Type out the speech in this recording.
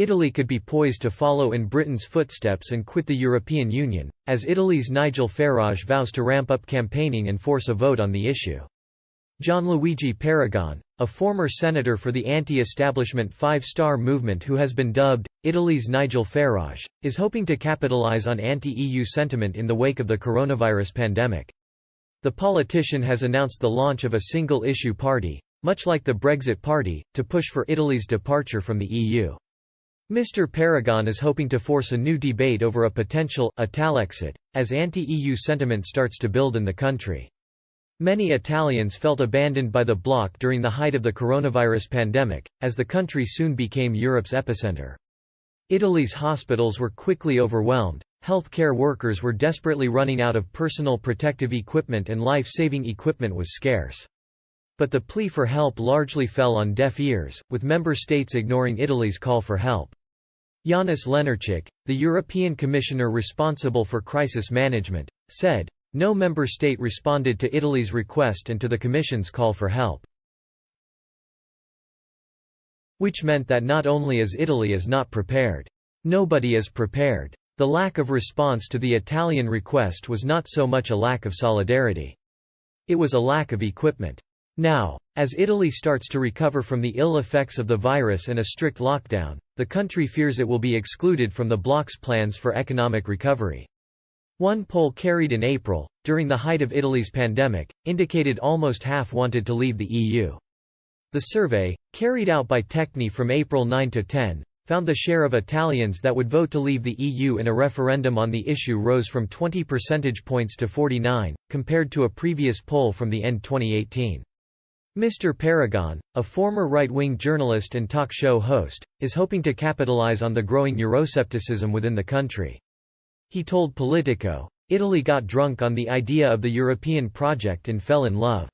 Italy could be poised to follow in Britain's footsteps and quit the European Union, as Italy's Nigel Farage vows to ramp up campaigning and force a vote on the issue. Gianluigi Paragon, a former senator for the anti-establishment Five Star Movement who has been dubbed, Italy's Nigel Farage, is hoping to capitalize on anti-EU sentiment in the wake of the coronavirus pandemic. The politician has announced the launch of a single-issue party, much like the Brexit Party, to push for Italy's departure from the EU. Mr. Paragon is hoping to force a new debate over a potential Italexit, as anti-EU sentiment starts to build in the country. Many Italians felt abandoned by the bloc during the height of the coronavirus pandemic, as the country soon became Europe's epicenter. Italy's hospitals were quickly overwhelmed, healthcare workers were desperately running out of personal protective equipment and life-saving equipment was scarce. But the plea for help largely fell on deaf ears, with member states ignoring Italy's call for help. Janis Lenarčič, the European Commissioner responsible for crisis management, said, "No member state responded to Italy's request and to the Commission's call for help." Which meant that not only is Italy not prepared. Nobody is prepared. The lack of response to the Italian request was not so much a lack of solidarity. It was a lack of equipment. Now, as Italy starts to recover from the ill effects of the virus and a strict lockdown, the country fears it will be excluded from the bloc's plans for economic recovery. One poll carried in April, during the height of Italy's pandemic, indicated almost half wanted to leave the EU. The survey, carried out by Tecni from April 9 to 10, found the share of Italians that would vote to leave the EU in a referendum on the issue rose from 20 percentage points to 49, compared to a previous poll from the end 2018. Mr. Paragon, a former right-wing journalist and talk show host, is hoping to capitalize on the growing Euroscepticism within the country. He told Politico, "Italy got drunk on the idea of the European project and fell in love.